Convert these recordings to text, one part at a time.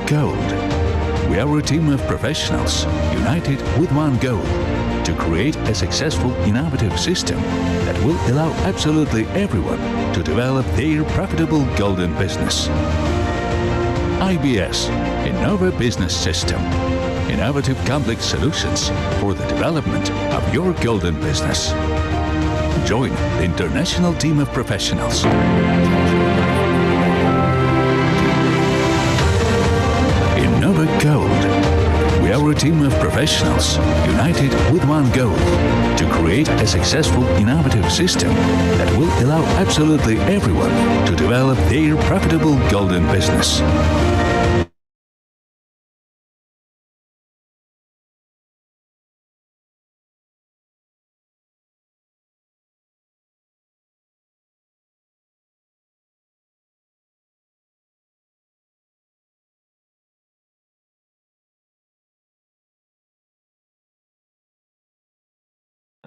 Innovagold. We are a team of professionals united with one goal: to create a successful, innovative system that will allow absolutely everyone to develop their profitable golden business. IBS, Innova Business System. Innovative complex solutions for the development of your golden business. Join the international team of professionals. Innovagold. We are a team of professionals united with one goal: to create a successful, innovative system that will allow absolutely everyone to develop their profitable golden business.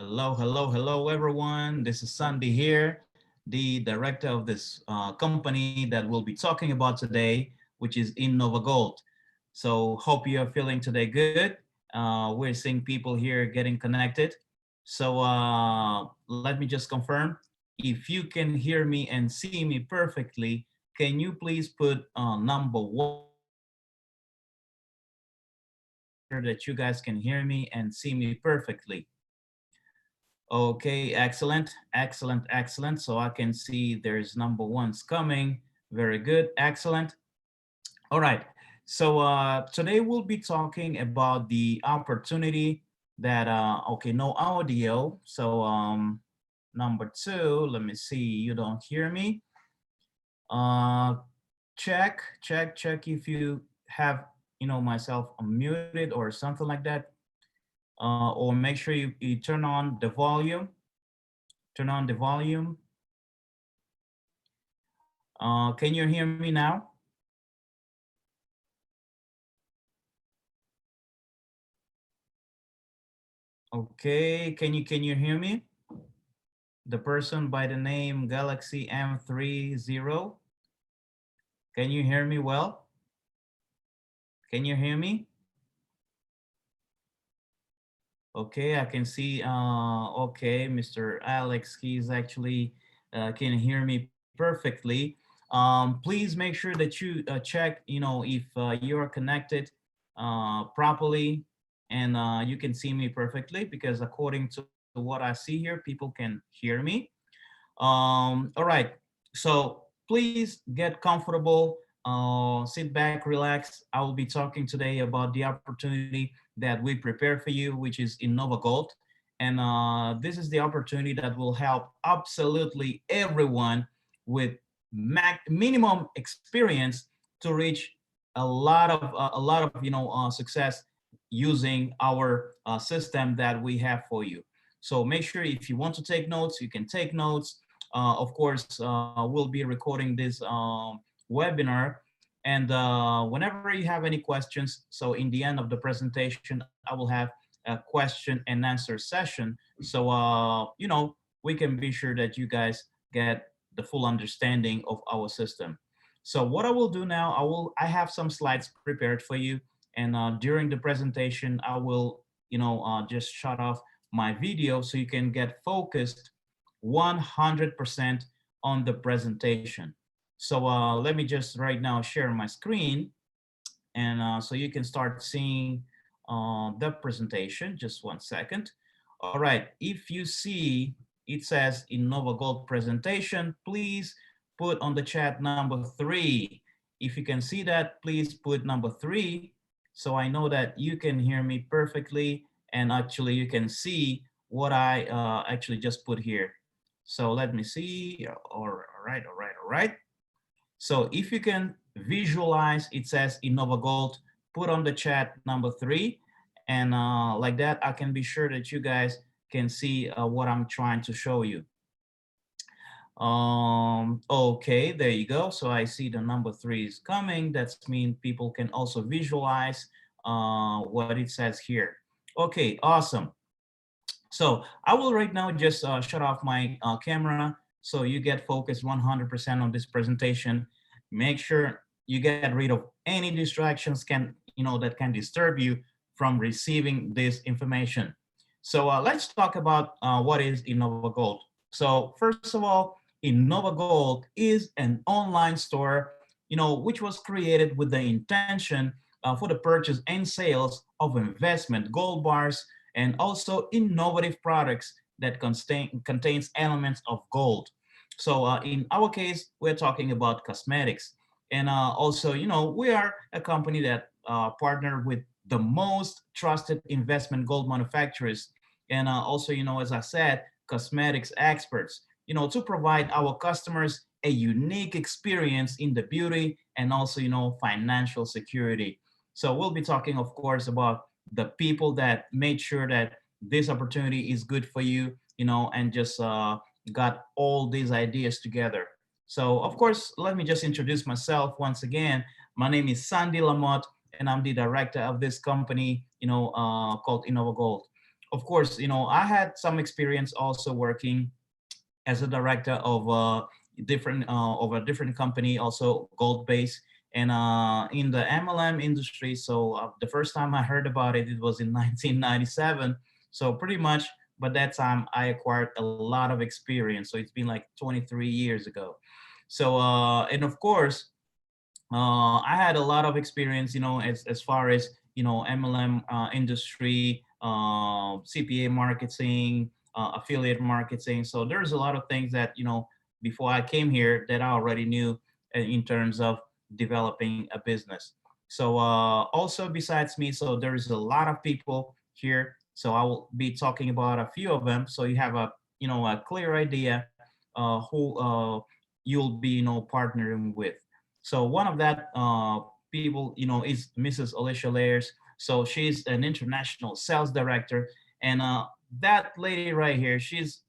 Hello, everyone. This is Sandy here, the director of this company that we'll be talking about today, which is Innovagold. So hope you are feeling today good. We're seeing people here getting connected. So let me just confirm. If you can hear me and see me perfectly, can you please put number 1 so that you guys can hear me and see me perfectly? Okay, excellent. So I can see there's number 1's coming. Very good, excellent. All right, so today we'll be talking about the opportunity that, okay, no audio. So number 2, let me see, you don't hear me. Check if you have, myself unmuted or something like that. Or make sure you turn on the volume. Turn on the volume. Can you hear me now? Okay, can you hear me? The person by the name Galaxy M30. Can you hear me well? Can you hear me? Okay, I can see, okay, Mr. Alex, he's actually can hear me perfectly. Please make sure that you check, if you're connected properly and you can see me perfectly, because according to what I see here, people can hear me. All right, so please get comfortable, sit back, relax. I will be talking today about the opportunity that we prepare for you, which is Innovagold. And this is the opportunity that will help absolutely everyone with minimum experience to reach a lot of success using our system that we have for you. So make sure if you want to take notes, you can take notes. Of course, we'll be recording this webinar. And whenever you have any questions, so in the end of the presentation, I will have a question and answer session. So, we can be sure that you guys get the full understanding of our system. So what I will do now, I have some slides prepared for you. And during the presentation, I will, just shut off my video so you can get focused 100% on the presentation. So let me just right now share my screen, and so you can start seeing the presentation. Just 1 second. All right, if you see it says Innovagold presentation, please put on the chat number 3. If you can see that, please put number 3, so I know that you can hear me perfectly, and actually you can see what I actually just put here. So let me see. All right. So if you can visualize, it says Innovagold, put on the chat number 3. And like that, I can be sure that you guys can see what I'm trying to show you. Okay, there you go. So I see the number 3 is coming. That means people can also visualize what it says here. Okay, awesome. So I will right now just shut off my camera so you get focused 100% on this presentation. Make sure you get rid of any distractions that can disturb you from receiving this information. So let's talk about what is Innovagold. So first of all, Innovagold is an online store, which was created with the intention for the purchase and sales of investment gold bars and also innovative products that contains elements of gold. So in our case, we're talking about cosmetics. And also, we are a company that partner with the most trusted investment gold manufacturers. And also, as I said, cosmetics experts, to provide our customers a unique experience in the beauty and also, financial security. So we'll be talking, of course, about the people that made sure that this opportunity is good for you, and just got all these ideas together. So, of course, let me just introduce myself once again. My name is Sandy Lamotte, and I'm the director of this company, called Innovagold. Of course, I had some experience also working as a director of a different company, also gold based, and in the MLM industry. So the first time I heard about it, it was in 1997. So pretty much, by that time, I acquired a lot of experience. So it's been like 23 years ago. So and of course, I had a lot of experience, as far as MLM industry, CPA marketing, affiliate marketing. So there's a lot of things that before I came here that I already knew in terms of developing a business. So also besides me, so there is a lot of people here. So I will be talking about a few of them, so you have a clear idea who you'll be partnering with. So one of that people, is Mrs. Alicia Layers. So she's an international sales director, and that lady right here, she's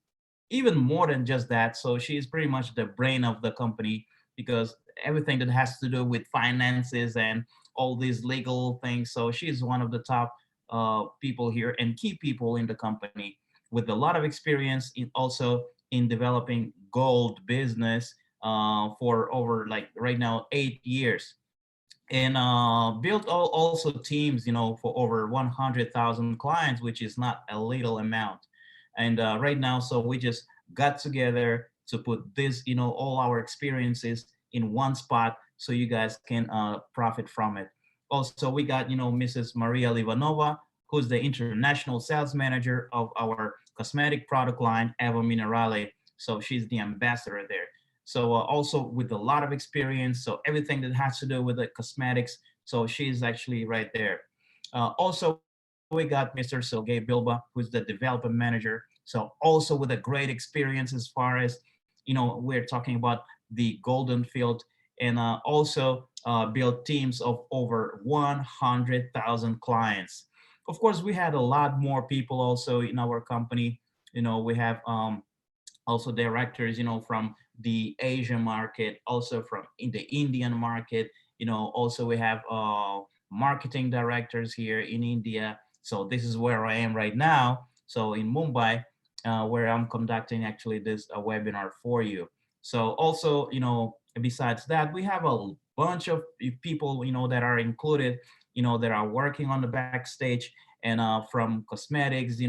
even more than just that. So she's pretty much the brain of the company, because everything that has to do with finances and all these legal things. So she's one of the top people here and key people in the company with a lot of experience in also in developing gold business for over like right now 8 years, and built also teams for over 100,000 clients, which is not a little amount. And right now, so we just got together to put this all our experiences in one spot so you guys can profit from it. Also, we got Mrs. Maria Livanova, who's the international sales manager of our cosmetic product line Eva Minerale. So she's the ambassador there. So also with a lot of experience, so everything that has to do with the cosmetics, so she's actually right there. Also, we got Mr. Sergey Bilba, who's the development manager. So also with a great experience as far as, we're talking about the golden field, and also built teams of over 100,000 clients. Of course, we had a lot more people also in our company. We have also directors, from the Asian market, also from in the Indian market. Also we have marketing directors here in India. So this is where I am right now. So in Mumbai, where I'm conducting actually this webinar for you. So also, besides that, we have a bunch of people, that are included, that are working on the backstage, and from cosmetics,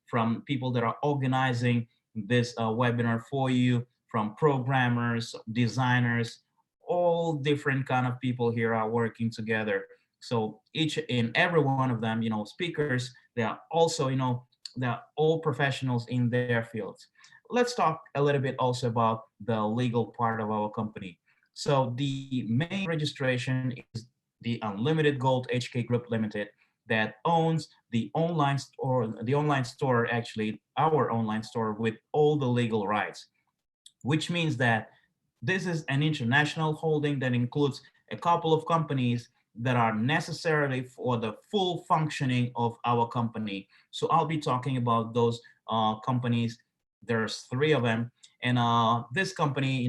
from people that are organizing this webinar for you, from programmers, designers, all different kind of people here are working together. So each and every one of them, speakers, they are also, they're all professionals in their fields. Let's talk a little bit also about the legal part of our company. So the main registration is the Unlimited Gold HK Group Limited, that owns the online store, actually our online store with all the legal rights, which means that this is an international holding that includes a couple of companies that are necessarily for the full functioning of our company. So I'll be talking about those companies. There's three of them. And this company,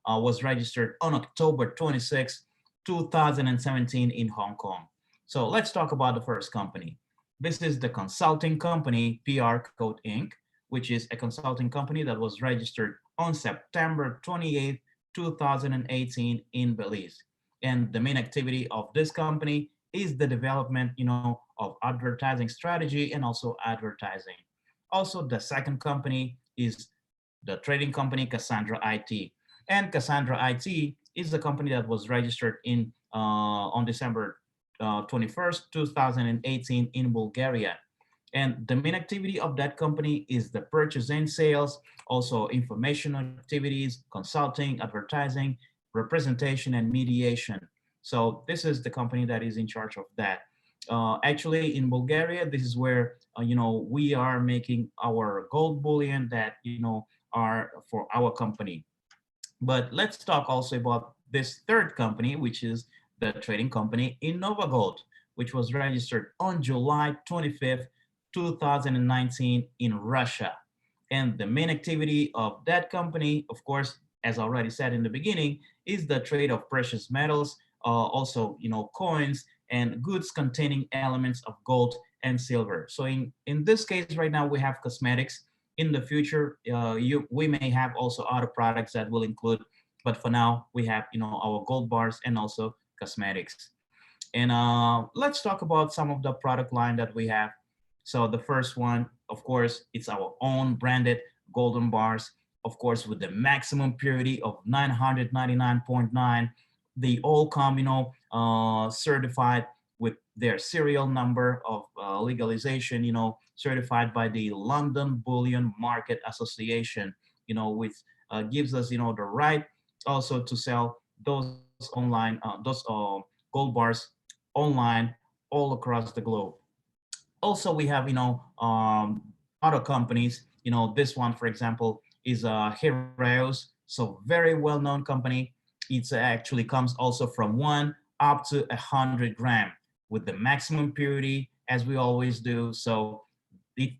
was registered on October 26, 2017 in Hong Kong. So let's talk about the first company. This is the consulting company, PR Code Inc., which is a consulting company that was registered on September 28, 2018 in Belize. And the main activity of this company is the development, of advertising strategy and also advertising. Also, the second company is the trading company Cassandra IT. And Cassandra IT is the company that was registered in on December 21st, 2018 in Bulgaria. And the main activity of that company is the purchase and sales, also information activities, consulting, advertising, representation, and mediation. So this is the company that is in charge of that. Actually, in Bulgaria, this is where we are making our gold bullion that are for our company. But let's talk also about this third company, which is the trading company Innovagold, which was registered on July 25th, 2019 in Russia. And the main activity of that company, of course, as I already said in the beginning, is the trade of precious metals, also, coins and goods containing elements of gold and silver. So in this case right now, we have cosmetics. In the future, we may have also other products that will include, but for now we have, our gold bars and also cosmetics. And let's talk about some of the product line that we have. So the first one, of course, it's our own branded golden bars, of course, with the maximum purity of 999.9. They all come, certified with their serial number of legalization, certified by the London Bullion Market Association, which gives us, the right also to sell those online, those gold bars online all across the globe. Also, we have, other companies, this one, for example, is Heroes. So very well-known company. It actually comes also from 1 up to 100 gram with the maximum purity, as we always do. So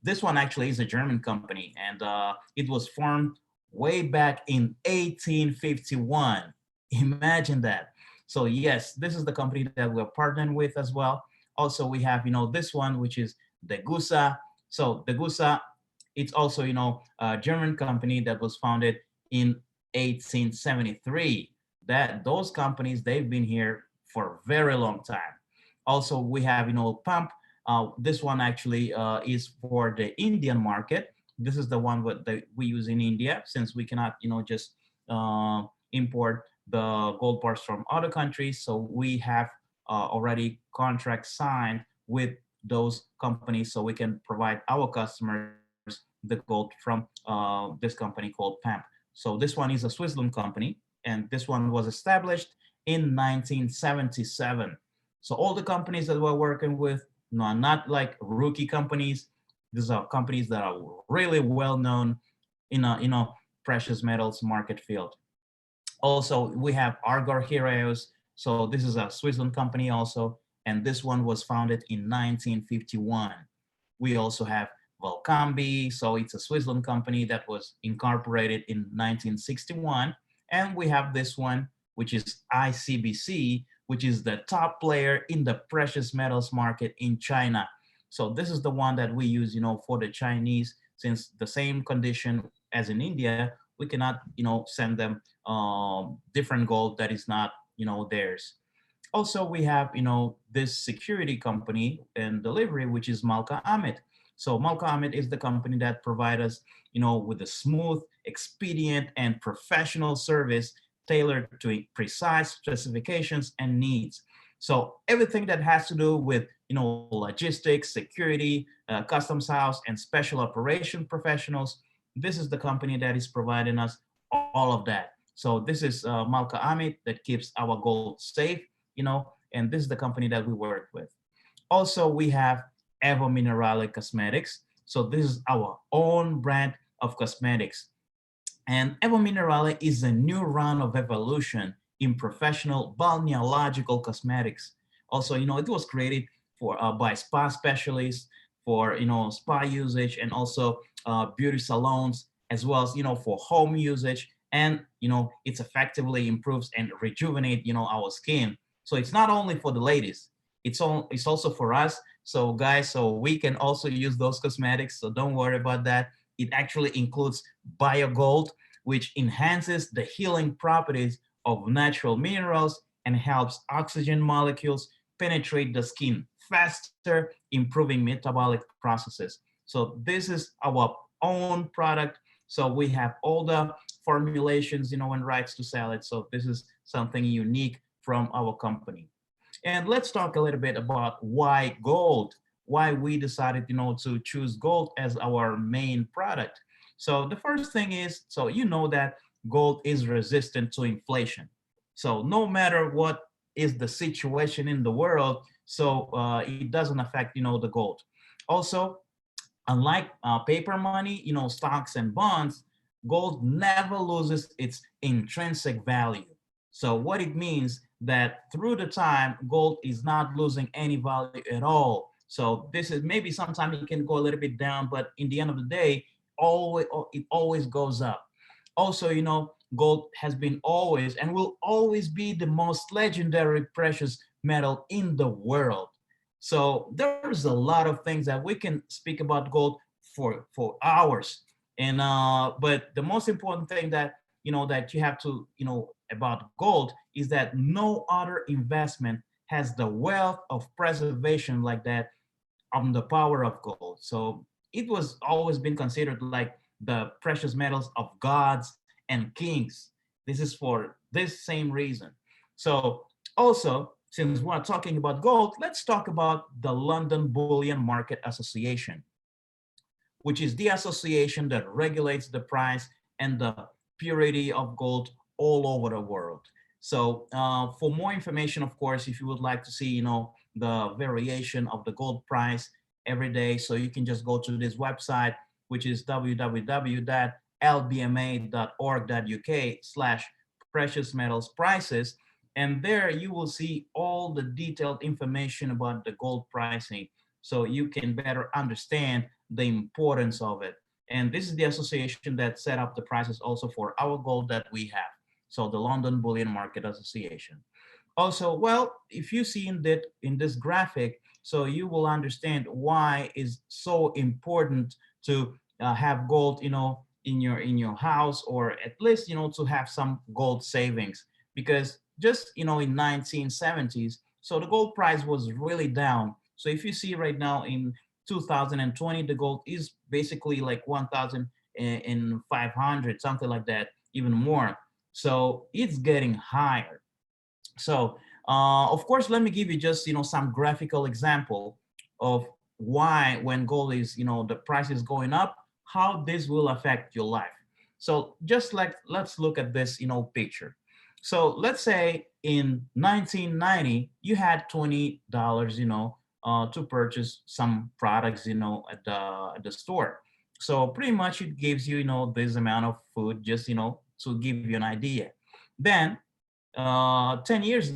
this one actually is a German company, and it was formed way back in 1851. Imagine that. So yes, this is the company that we're partnering with as well. Also, we have, this one, which is the Gusa. So the Gusa, it's also, a German company that was founded in 1873. That those companies, they've been here for a very long time. Also, we have, Pump. This one actually is for the Indian market. This is the one that we use in India, since we cannot, just import the gold bars from other countries. So we have already contracts signed with those companies, so we can provide our customers the gold from this company called PAMP. So this one is a Switzerland company, and this one was established in 1977. So all the companies that we're working with are not like rookie companies. These are companies that are really well known in a precious metals market field. Also, we have Argor Heroes. So this is a Switzerland company also, and this one was founded in 1951. We also have Volcambi. So it's a Switzerland company that was incorporated in 1961. And we have this one, which is ICBC, which is the top player in the precious metals market in China. So this is the one that we use, for the Chinese, since the same condition as in India, we cannot, send them different gold that is not, theirs. Also, we have, this security company and delivery, which is Malka Amit. So Malka Amit is the company that provides us, with a smooth, expedient, and professional service tailored to precise specifications and needs. So everything that has to do with, logistics, security, customs house, and special operation professionals, this is the company that is providing us all of that. So this is Malka Amit that keeps our gold safe, and this is the company that we work with. Also, we have Evo Minerale Cosmetics. So this is our own brand of cosmetics. And Evo Minerale is a new round of evolution in professional balneological cosmetics. Also, it was created for by spa specialists for, spa usage, and also beauty salons, as well as, for home usage. And, it's effectively improves and rejuvenate, our skin. So it's not only for the ladies, it's also for us. So guys, so we can also use those cosmetics. So don't worry about that. It actually includes BioGold, which enhances the healing properties of natural minerals and helps oxygen molecules penetrate the skin faster, improving metabolic processes. So this is our own product. So we have all the formulations, and rights to sell it. So this is something unique from our company. And let's talk a little bit about why gold, why we decided, to choose gold as our main product. So the first thing is, so that gold is resistant to inflation. So no matter what is the situation in the world, so it doesn't affect, the gold. Also, unlike paper money, stocks and bonds, gold never loses its intrinsic value. So what it means that through the time, gold is not losing any value at all. So this is maybe sometimes it can go a little bit down, but in the end of the day, it always goes up. Also, gold has been always and will always be the most legendary precious metal in the world. So there's a lot of things that we can speak about gold for hours. And but the most important thing that that you have to about gold is that no other investment has the wealth of preservation like that on the power of gold. So it was always been considered like the precious metals of gods and kings. This is for this same reason. So also, since we're talking about gold, let's talk about the London Bullion Market Association, which is the association that regulates the price and the purity of gold all over the world. So for more information, of course, if you would like to see, the variation of the gold price every day, so you can just go to this website, which is www.lbma.org.uk/precious metals prices. And there you will see all the detailed information about the gold pricing, so you can better understand the importance of it. And this is the association that set up the prices also for our gold that we have. So the London Bullion Market Association. Also, well, if you see in this graphic, so you will understand why it's so important to have gold, in your house, or at least to have some gold savings, because just in 1970s, so the gold price was really down. So if you see right now in 2020, the gold is basically like 1,500, something like that, even more. So it's getting higher. So of course, let me give you just some graphical example of why when gold is the price is going up, how this will affect your life. So just like let's look at this picture. So let's say in 1990 you had $20 to purchase some products at the store. So pretty much it gives you this amount of food, just to give you an idea. Then 10 years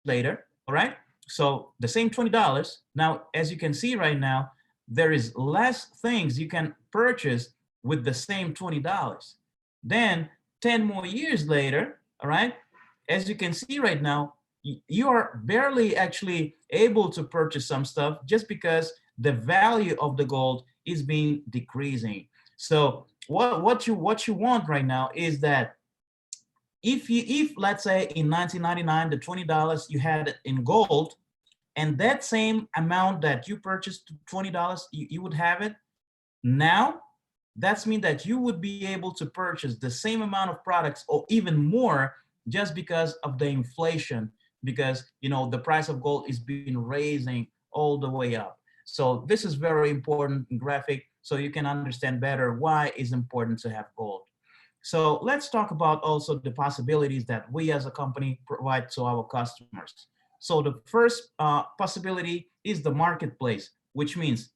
later, all right? So the same $20. Now, as you can see right now, there is less things you can purchase with the same $20. Then 10 more years later, all right, as you can see right now, you are barely actually able to purchase some stuff just because the value of the gold is being decreasing. So what you want right now is that if let's say in 1999 the $20 you had in gold, and that same amount that you purchased $20 you would have it now, that's mean that you would be able to purchase the same amount of products or even more, just because of the inflation, because the price of gold is being raising all the way up. So this is very important graphic, so you can understand better why it's important to have gold. So let's talk about also the possibilities that we as a company provide to our customers. So the first possibility is the marketplace, which means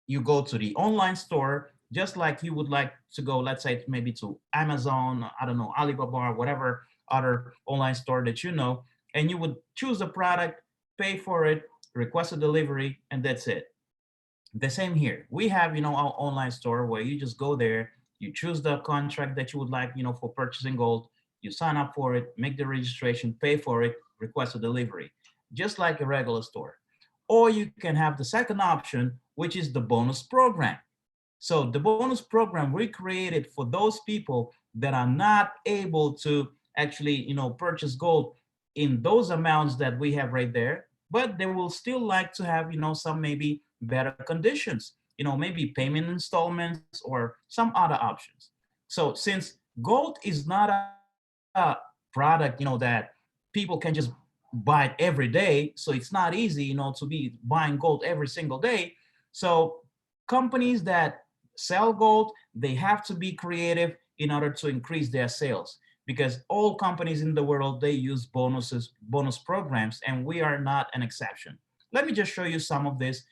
you go to the online store, just like you would like to go, let's say maybe to Amazon, I don't know, Alibaba, whatever other online store that and you would choose a product, pay for it, request a delivery, and that's it. The same here. We have, our online store where you just go there, you choose the contract that you would like, for purchasing gold, you sign up for it, make the registration, pay for it, request a delivery, just like a regular store. Or you can have the second option, which is the bonus program. So the bonus program we created for those people that are not able to actually, purchase gold in those amounts that we have right there, but they will still like to have, some maybe better conditions, maybe payment installments or some other options. So since gold is not a product, that people can just buy it every day, so it's not easy, to be buying gold every single day. So companies that sell gold, they have to be creative in order to increase their sales, because all companies in the world, they use bonus programs, and we are not an exception. Let me just show you some of these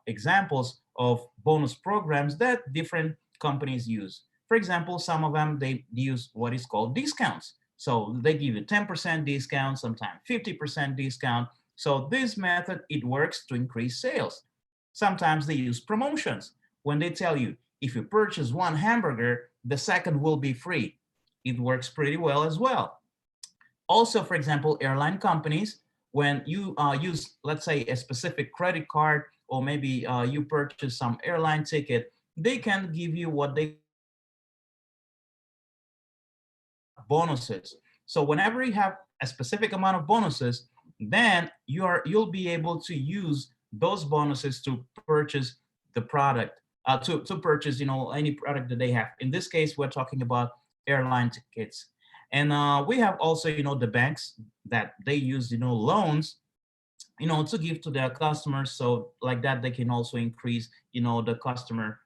examples of bonus programs that different companies use. For example, some of them, they use what is called discounts. So they give you 10% discount, sometimes 50% discount. So this method, it works to increase sales. Sometimes they use promotions when they tell you, if you purchase one hamburger, the second will be free. It works pretty well as well. Also, for example, airline companies, when you use, let's say, a specific credit card, or maybe you purchase some airline ticket, they can give you what they bonuses. So whenever you have a specific amount of bonuses, then you'll be able to use those bonuses to purchase the product, to purchase, any product that they have. In this case, we're talking about airline tickets. And we have also, the banks that they use, loans, to give to their customers. So like that, they can also increase, the customer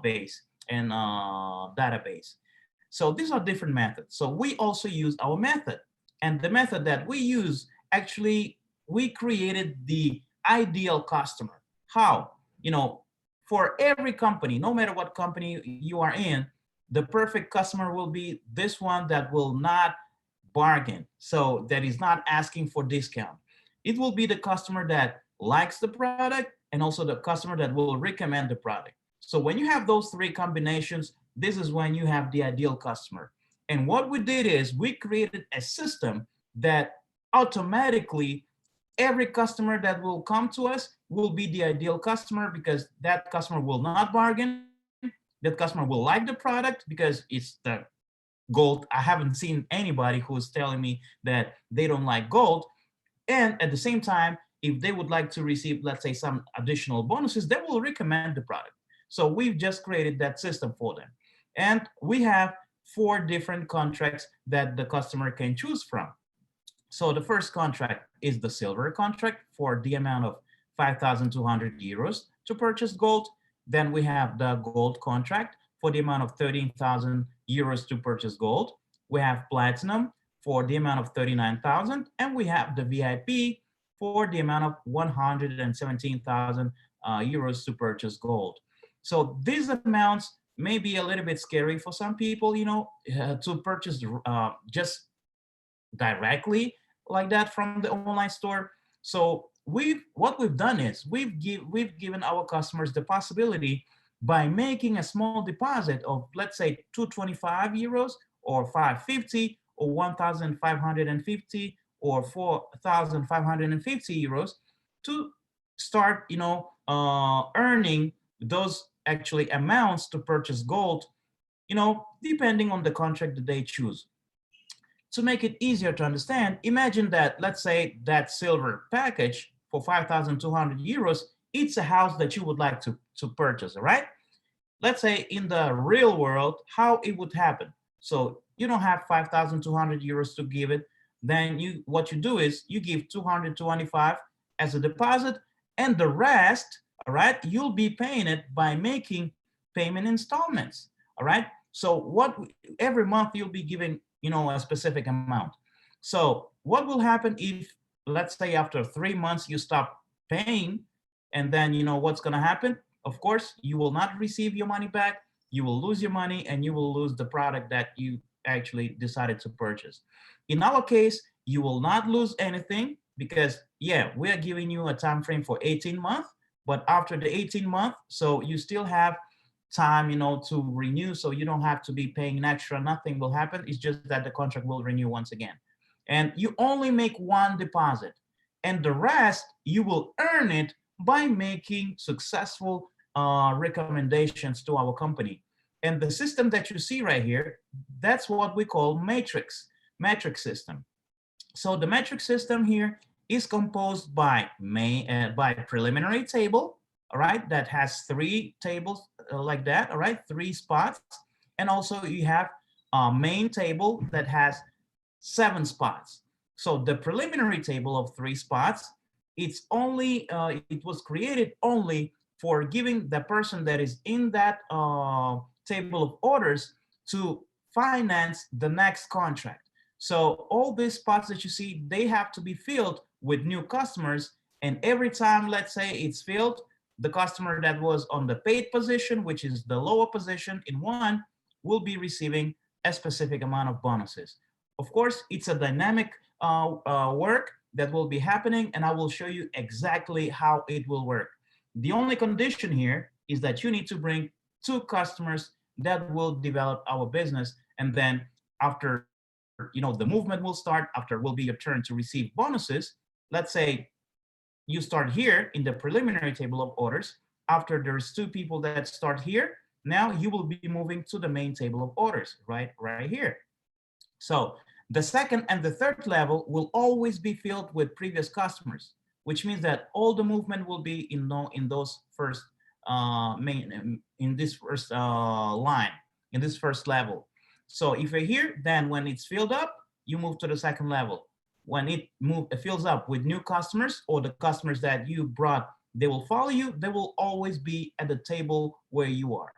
base and database. So these are different methods. So we also use our method. And the method that we use, actually, we created the ideal customer. How? For every company, no matter what company you are in, the perfect customer will be this one that will not bargain. So that is not asking for discount. It will be the customer that likes the product, and also the customer that will recommend the product. So when you have those three combinations, this is when you have the ideal customer. And what we did is we created a system that automatically every customer that will come to us will be the ideal customer, because that customer will not bargain. That customer will like the product because it's the gold. I haven't seen anybody who's telling me that they don't like gold. And at the same time, if they would like to receive, let's say, some additional bonuses, they will recommend the product. So we've just created that system for them. And we have 4 different contracts that the customer can choose from. So the first contract is the silver contract for the amount of 5,200 euros to purchase gold. Then we have the gold contract for the amount of 13,000 euros to purchase gold. We have platinum for the amount of 39,000, and we have the VIP for the amount of 117,000 euros to purchase gold. So these amounts may be a little bit scary for some people, to purchase just directly like that from the online store. So what we've done is we've given our customers the possibility, by making a small deposit of, let's say, 225 euros or 550 or 1,550 or 4,550 euros, to start, earning those actually amounts to purchase gold, depending on the contract that they choose. To make it easier to understand, imagine that, let's say, that silver package for 5,200 euros, it's a house that you would like to purchase, all right? Let's say in the real world, how it would happen. So you don't have 5,200 euros to give it. Then what you do is you give 225 as a deposit, and the rest, all right, you'll be paying it by making payment installments, all right? So every month you'll be giving, a specific amount. So what will happen if, let's say, after 3 months you stop paying, and then what's going to happen? Of course, you will not receive your money back. You will lose your money, and you will lose the product that you actually decided to purchase. In our case, you will not lose anything, because we are giving you a time frame for 18 months, but after the 18 months, so you still have time, to renew, so you don't have to be paying an extra. Nothing will happen. It's just that the contract will renew once again. And you only make one deposit, and the rest you will earn it by making successful recommendations to our company. And the system that you see right here, that's what we call matrix system. So the metric system here is composed by by preliminary table, all right, that has 3 tables like that, all right, 3 spots, and also you have a main table that has 7 spots. So the preliminary table of 3 spots, it was created only for giving the person that is in that table of orders to finance the next contract. So all these spots that you see, they have to be filled with new customers. And every time, let's say it's filled, the customer that was on the paid position, which is the lower position in one, will be receiving a specific amount of bonuses. Of course, it's a dynamic work that will be happening, and I will show you exactly how it will work. The only condition here is that you need to bring 2 customers that will develop our business, and then after the movement will start, after will be your turn to receive bonuses. Let's say you start here in the preliminary table of orders. After there's 2 people that start here, now you will be moving to the main table of orders, right here. So the second and the third level will always be filled with previous customers, which means that all the movement will be in those first in this first line, in this first level. So if you're here, then when it's filled up, you move to the second level. When it fills up with new customers, or the customers that you brought, they will follow you. They will always be at the table where you are.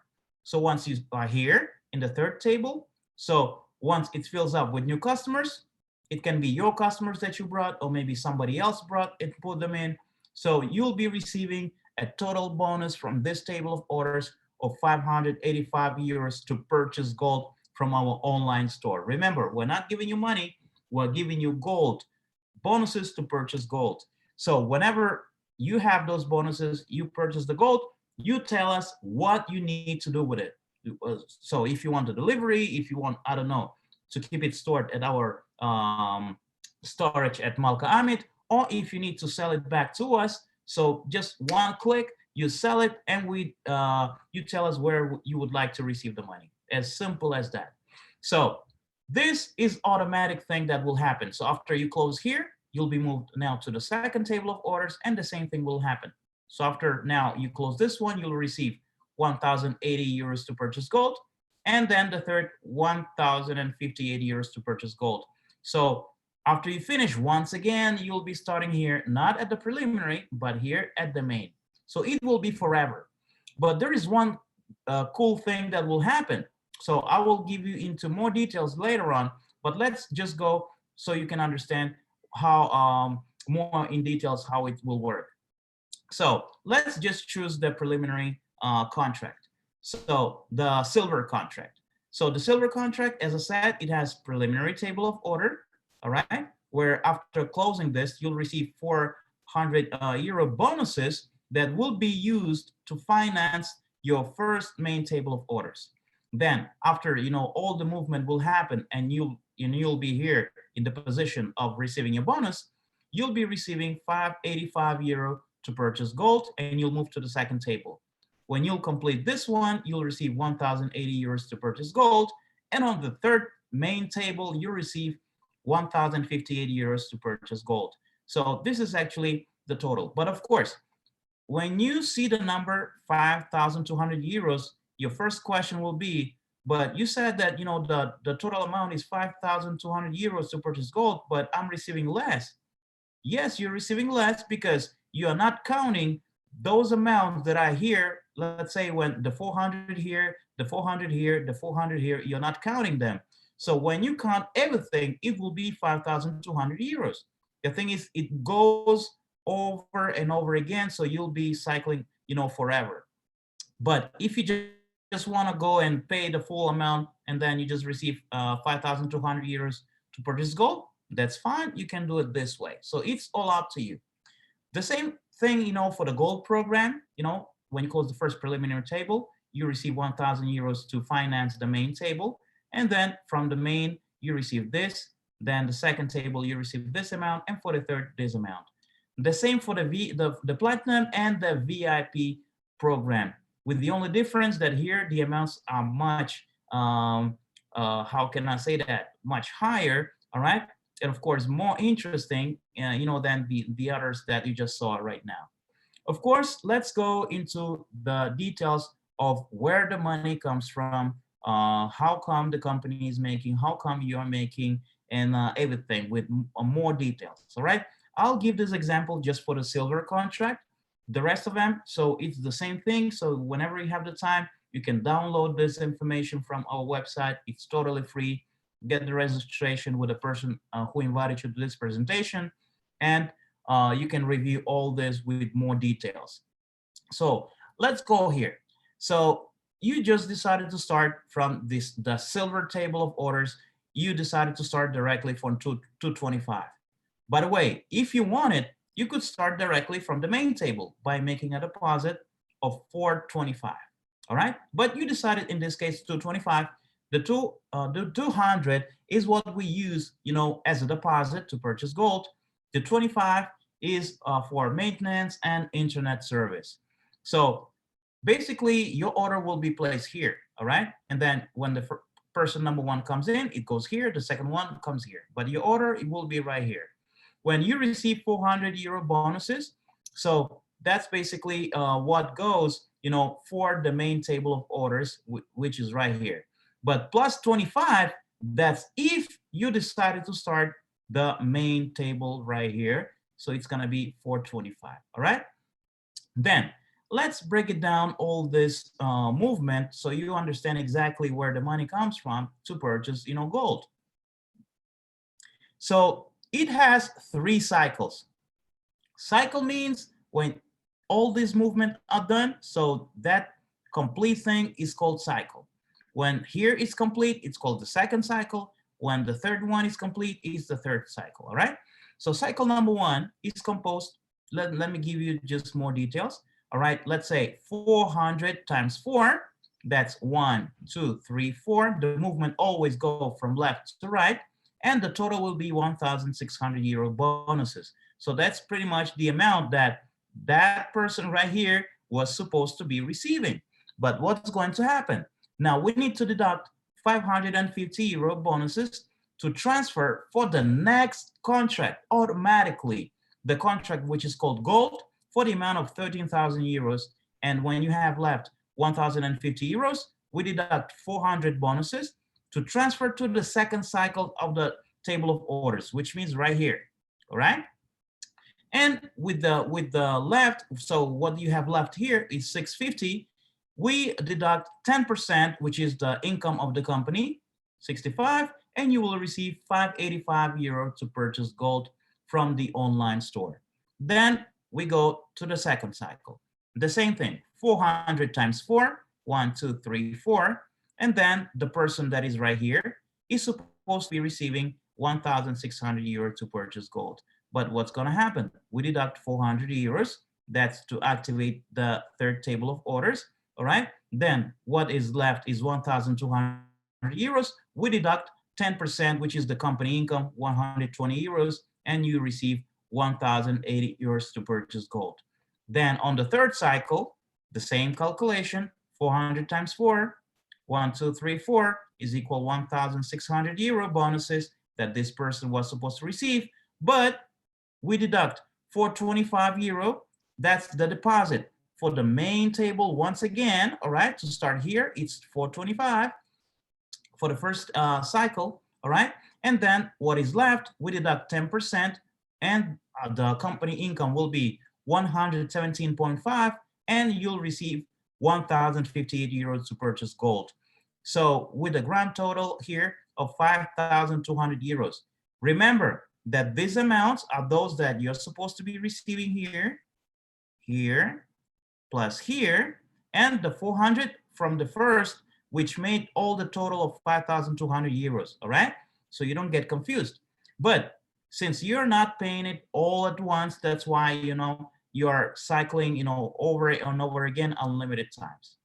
So once you are here in the third table, so once it fills up with new customers, it can be your customers that you brought, or maybe somebody else brought it, put them in. So you'll be receiving a total bonus from this table of orders of 585 euros to purchase gold from our online store. Remember, we're not giving you money, we're giving you gold, bonuses to purchase gold. So whenever you have those bonuses, you purchase the gold, you tell us what you need to do with it. So if you want a delivery, if you want, I don't know, to keep it stored at our storage at Malka Amit, or if you need to sell it back to us, so just one click, you sell it, and you tell us where you would like to receive the money. As simple as that. So this is automatic thing that will happen. So after you close here, you'll be moved now to the second table of orders, and the same thing will happen. So after now you close this one, you'll receive 1,080 euros to purchase gold, and then the third 1,058 euros to purchase gold. So after you finish, once again, you'll be starting here, not at the preliminary, but here at the main. So it will be forever. But there is one cool thing that will happen. So I will give you into more details later on, but let's just go so you can understand how more in details how it will work. So let's just choose the preliminary contract. So the silver contract. So the silver contract, as I said, it has preliminary table of order, all right, where after closing this, you'll receive 400 euro bonuses that will be used to finance your first main table of orders. Then after, all the movement will happen, and you'll be here in the position of receiving your bonus, you'll be receiving 585 euro to purchase gold, and you'll move to the second table. When you'll complete this one, you'll receive 1,080 euros to purchase gold, and on the third main table, you receive 1,058 euros to purchase gold. So this is actually the total. But of course, when you see the number 5,200 euros, your first question will be, but you said that the total amount is 5,200 euros to purchase gold, but I'm receiving less. Yes, you're receiving less because you are not counting those amounts that are here. Let's say when the 400 here, the 400 here, the 400 here, you're not counting them. So when you count everything, it will be 5,200 euros. The thing is, it goes over and over again, so you'll be cycling, forever. But if you just want to go and pay the full amount, and then you just receive 5,200 euros to purchase gold, that's fine. You can do it this way. So it's all up to you. The same thing, for the gold program, when you close the first preliminary table, you receive 1,000 euros to finance the main table. And then from the main, you receive this. Then the second table, you receive this amount. And for the third, this amount. The same for the platinum and the VIP program, with the only difference that here the amounts are much, how can I say that, much higher, all right? and of course more interesting, than the others that you just saw right now. Of course, let's go into the details of where the money comes from, how come the company is making, how come you are making, and everything with more details. All right. I'll give this example just for the silver contract. The rest of them, so it's the same thing. So whenever you have the time, you can download this information from our website. It's totally free. Get the registration with the person who invited you to this presentation, and you can review all this with more details. So let's go here. So you just decided to start from the silver table of orders. You decided to start directly from 225. By the way, if you wanted, you could start directly from the main table by making a deposit of 425. All right, but you decided in this case 225. The 200 is what we use, as a deposit to purchase gold. The 25 is for maintenance and internet service. So basically, your order will be placed here. All right, and then when the person number one comes in, it goes here. The second one comes here, but your order, it will be right here. When you receive 400 euro bonuses, so that's basically what goes, for the main table of orders, which is right here. But plus 25, that's if you decided to start the main table right here. So it's going to be 425. All right. Then let's break it down, all this movement, so you understand exactly where the money comes from to purchase, gold. So it has 3 cycles. Cycle means when all these movements are done, so that complete thing is called cycle. When here is complete, it's called the second cycle. When the third one is complete, it's the third cycle. All right. So cycle number 1 is composed. Let me give you just more details. All right. Let's say 400 times 4. That's 1, 2, 3, 4. The movement always go from left to right, and the total will be 1,600 euro bonuses. So that's pretty much the amount that that person right here was supposed to be receiving. But what's going to happen? Now we need to deduct 550 euro bonuses to transfer for the next contract automatically. The contract, which is called gold, for the amount of 13,000 euros. And when you have left 1,050 euros, we deduct 400 bonuses to transfer to the second cycle of the table of orders, which means right here. All right. And with the left, so what you have left here is 650. We deduct 10%, which is the income of the company, 65, and you will receive 585 euro to purchase gold from the online store. Then we go to the second cycle. The same thing, 400 times 4, 1, 2, 3, 4. And then the person that is right here is supposed to be receiving 1,600 euro to purchase gold. But what's going to happen? We deduct 400 euros. That's to activate the third table of orders. All right. Then what is left is 1,200 euros. We deduct 10%, which is the company income, 120 euros, and you receive 1,080 euros to purchase gold. Then on the third cycle, the same calculation, 400 times 4, 1, 2, 3, 4 is equal 1,600 euro bonuses that this person was supposed to receive, but we deduct 425 euro. That's the deposit for the main table once again. All right, to start here, it's 425 for the first cycle. All right, and then what is left, we deduct 10%, and the company income will be 117.5, and you'll receive 1,058 euros to purchase gold. So with a grand total here of 5,200 euros. Remember that these amounts are those that you're supposed to be receiving here, here, plus here, and the 400 from the first, which made all the total of 5,200 euros. All right, so you don't get confused. But since you're not paying it all at once, that's why you are cycling over and over again unlimited times.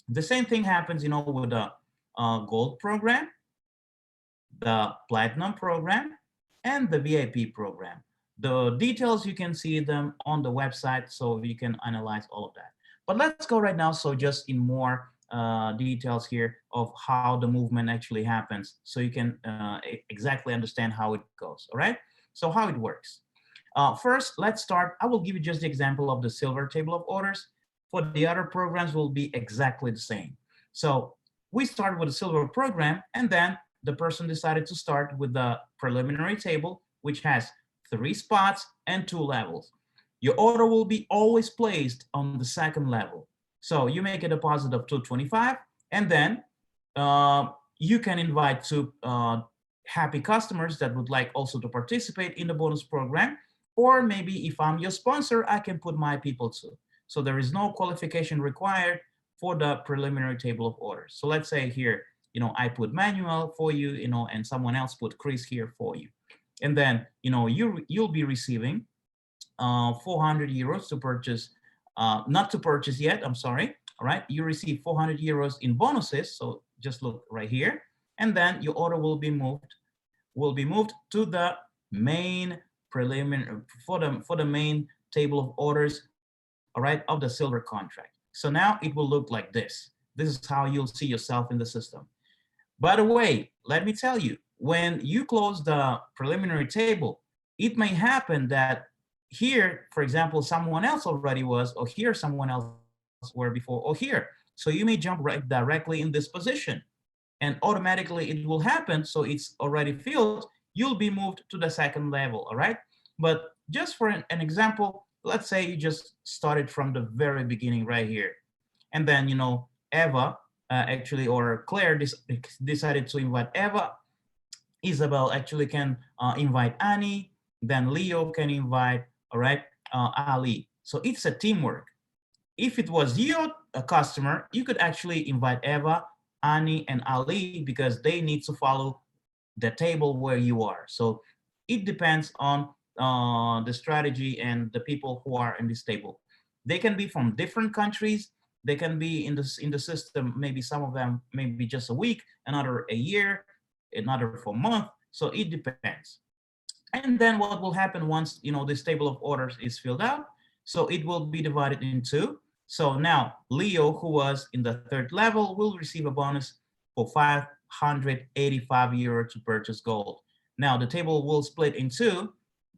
The same thing happens with the gold program, the platinum program, and the VIP program. The details, you can see them on the website, so you can analyze all of that. But let's go right now, so just in more details here of how the movement actually happens, so you can exactly understand how it goes. All right, so how it works. First, let's start. I will give you just the example of the silver table of orders. For the other programs will be exactly the same. So we started with a silver program, and then the person decided to start with the preliminary table, which has 3 spots and 2 levels. Your order will be always placed on the second level. So you make a deposit of 225, and then you can invite 2 happy customers that would like also to participate in the bonus program. Or maybe if I'm your sponsor, I can put my people too. So there is no qualification required for the preliminary table of orders. So let's say here, I put Manuel for you, and someone else put Chris here for you. And then, you'll be receiving 400 euros to purchase, not to purchase yet, I'm sorry. All right, you receive 400 euros in bonuses. So just look right here. And then your order will be moved to the main preliminary, for the main table of orders, all right, of the silver contract. So now it will look like this. This is how you'll see yourself in the system. By the way, let me tell you, when you close the preliminary table, it may happen that here, for example, someone else already was, or here someone else were before, or here. So you may jump right directly in this position, and automatically it will happen. So it's already filled. You'll be moved to the second level, all right? But just for an example, let's say you just started from the very beginning right here. And then, Eva actually, or Claire decided to invite Eva. Isabel actually can invite Annie. Then Leo can invite, all right, Ali. So it's a teamwork. If it was your customer, you could actually invite Eva, Annie, and Ali because they need to follow the table where you are. So it depends on the strategy and the people who are in this table. They can be from different countries. They can be in the system. Maybe some of them maybe just a week, another a year, another for a month. So it depends. And then what will happen once this table of orders is filled out? So it will be divided in 2. So now Leo, who was in the 3rd level, will receive a bonus for 585 euro to purchase gold. Now the table will split in 2,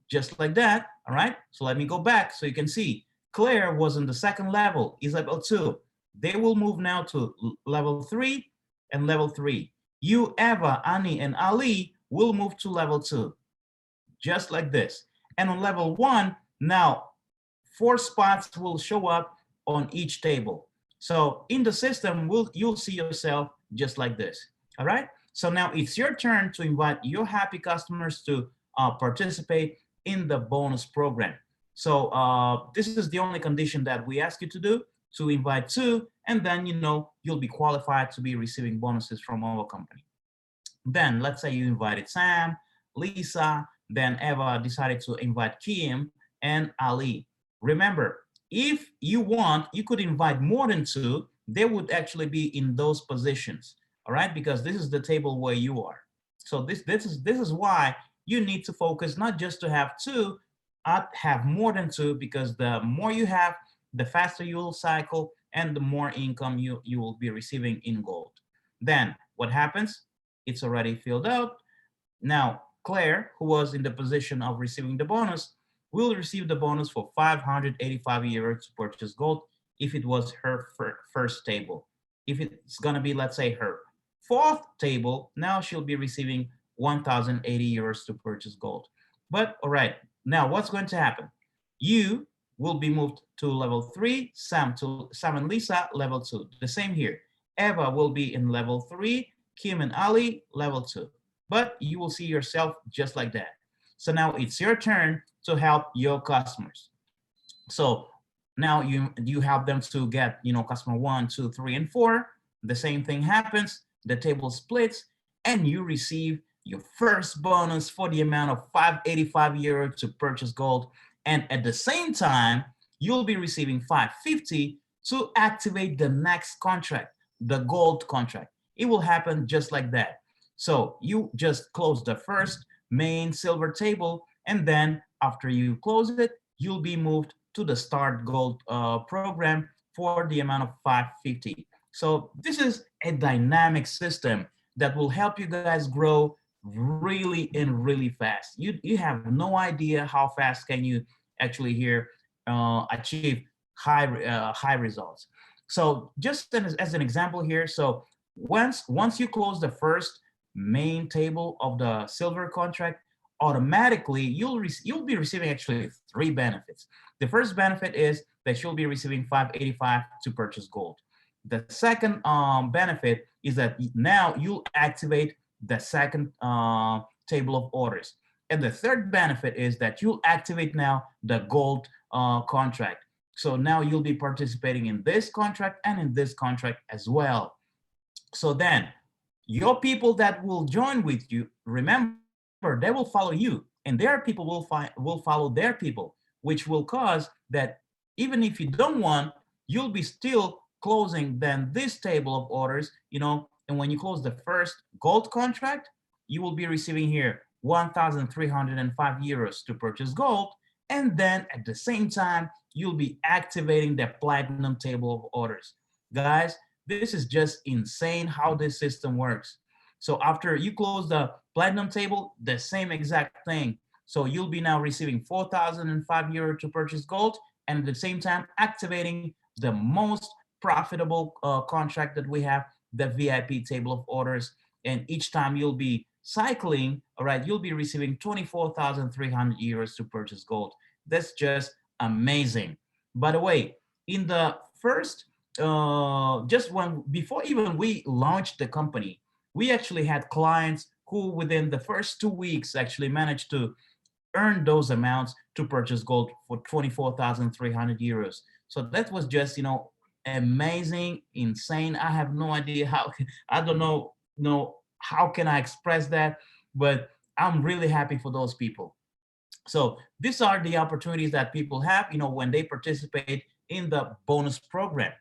just like that. All right. So let me go back so you can see. Claire was in the 2nd level, Isabel 2. They will move now to level 3 and level 3. You, Eva, Annie, and Ali will move to level 2, just like this. And on level 1, now 4 spots will show up on each table. So in the system, you'll see yourself just like this. All right. So now it's your turn to invite your happy customers to participate in the bonus program. So this is the only condition that we ask you to do, to invite 2, and then you'll be qualified to be receiving bonuses from our company. Then let's say you invited Sam, Lisa, then Eva decided to invite Kim and Ali. Remember, if you want, you could invite more than 2. They would actually be in those positions, all right? Because this is the table where you are. So this is why you need to focus not just to have 2, have more than 2, because the more you have, the faster you will cycle and the more income you will be receiving in gold. Then what happens? It's already filled out. Now, Claire, who was in the position of receiving the bonus, will receive the bonus for 585 euros to purchase gold if it was her first table. If it's going to be, let's say, her 4th table, now she'll be receiving 1,080 euros to purchase gold. But all right, now what's going to happen? You will be moved to level 3, Sam and Lisa, level 2. The same here. Eva will be in level 3, Kim and Ali, level 2. But you will see yourself just like that. So now it's your turn to help your customers. So now you help them to get, customer 1, 2, 3, and 4. The same thing happens. The table splits, and you receive your first bonus for the amount of 585 euro to purchase gold. And at the same time, you'll be receiving 550 to activate the next contract, the gold contract. It will happen just like that. So you just close the first main silver table, and then after you close it, you'll be moved to the start gold program for the amount of 550. So this is a dynamic system that will help you guys grow really and really fast. You have no idea how fast can you actually here achieve high results. So just as an example here, so once you close the first main table of the silver contract, automatically you'll be receiving actually three benefits. The first benefit is that you'll be receiving 585 to purchase gold. The second benefit is that now you'll activate the second table of orders. And the third benefit is that you'll activate now the gold contract. So now you'll be participating in this contract and in this contract as well. So then your people that will join with you, remember, they will follow you, and their people will follow their people, which will cause that even if you don't want, you'll be still closing then this table of orders, and when you close the first gold contract, you will be receiving here 1,305 euros to purchase gold, and then at the same time, you'll be activating the platinum table of orders. Guys, this is just insane how this system works. So after you close the platinum table, the same exact thing. So you'll be now receiving 4,005 euro to purchase gold, and at the same time activating the most profitable contract that we have, the VIP table of orders. And each time you'll be cycling, all right, you'll be receiving 24,300 euros to purchase gold. That's just amazing. By the way, in the first just when before even we launched the company, we actually had clients who within the first 2 weeks actually managed to earn those amounts to purchase gold for 24,300 euros. So that was just, amazing, insane. I have no idea how, I don't know how can I express that, but I'm really happy for those people. So these are the opportunities that people have, when they participate in the bonus program.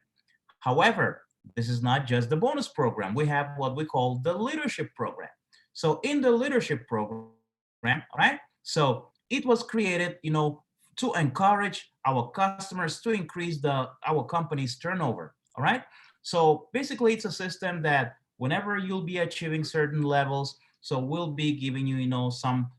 However, this is not just the bonus program. We have what we call the leadership program. So in the leadership program, all right, so it was created, to encourage our customers to increase our company's turnover, all right? So basically it's a system that whenever you'll be achieving certain levels, so we'll be giving you, some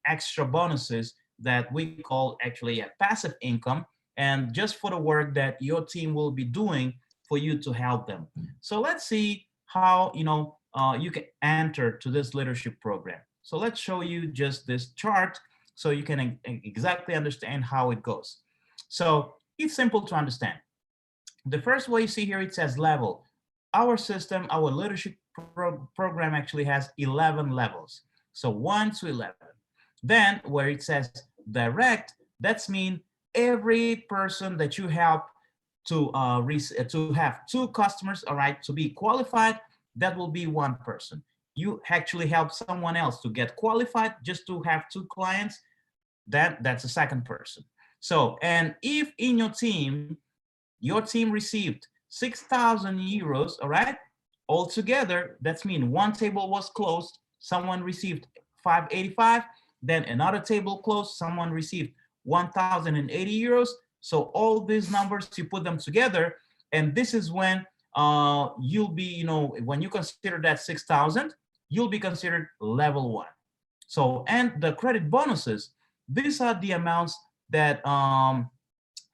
extra bonuses that we call actually a passive income, and just for the work that your team will be doing for you to help them. So let's see how you can enter to this leadership program. So let's show you just this chart so you can exactly understand how it goes. So it's simple to understand. The first way you see here, it says level. Our system, our leadership program actually has 11 levels. So 1 to 11. Then where it says direct, that's mean every person that you help to have 2 customers, all right, to be qualified, that will be 1 person. You actually help someone else to get qualified just to have 2 clients, that's a second person. So, and if in your team received 6,000 euros, all right, altogether, that's mean 1 table was closed, someone received 585, then another table closed, someone received 1,080 euros. So all these numbers, you put them together, and this is when you'll be, when you consider that 6,000, you'll be considered level 1. So, and the credit bonuses, these are the amounts that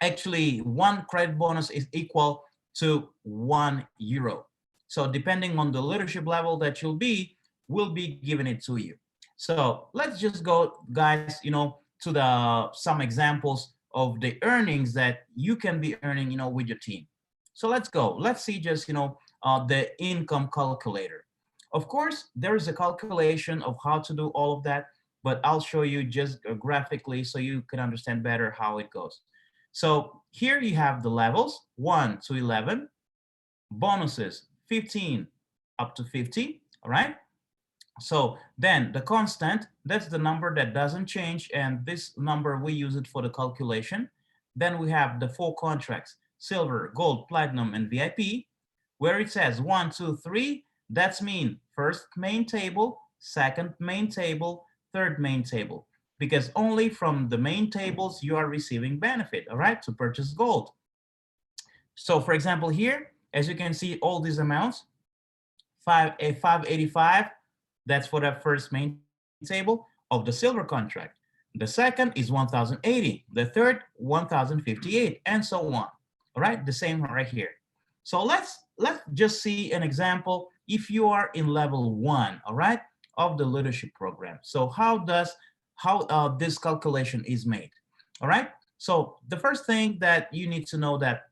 actually 1 credit bonus is equal to 1 euro. So depending on the leadership level that you'll be, we'll be giving it to you. So let's just go, guys, to some examples of the earnings that you can be earning, with your team. So let's go. Let's see just, the income calculator. Of course, there is a calculation of how to do all of that, but I'll show you just graphically so you can understand better how it goes. So here you have the levels 1 to 11, bonuses 15 up to 50, all right? So then the constant, that's the number that doesn't change, and this number we use it for the calculation. Then we have the 4 contracts, silver, gold, platinum, and VIP, where it says 1, 2, 3, that's mean first main table, second main table, third main table, because only from the main tables you are receiving benefit, all right, to purchase gold. So for example here, As you can see, all these amounts, 585, that's for the first main table of the silver contract. The second is 1080, the third 1058, and so on. All right, the same right here. So let's just see an example if you are in level 1, all right, of the leadership program. So how this calculation is made? All right, so the first thing that you need to know that,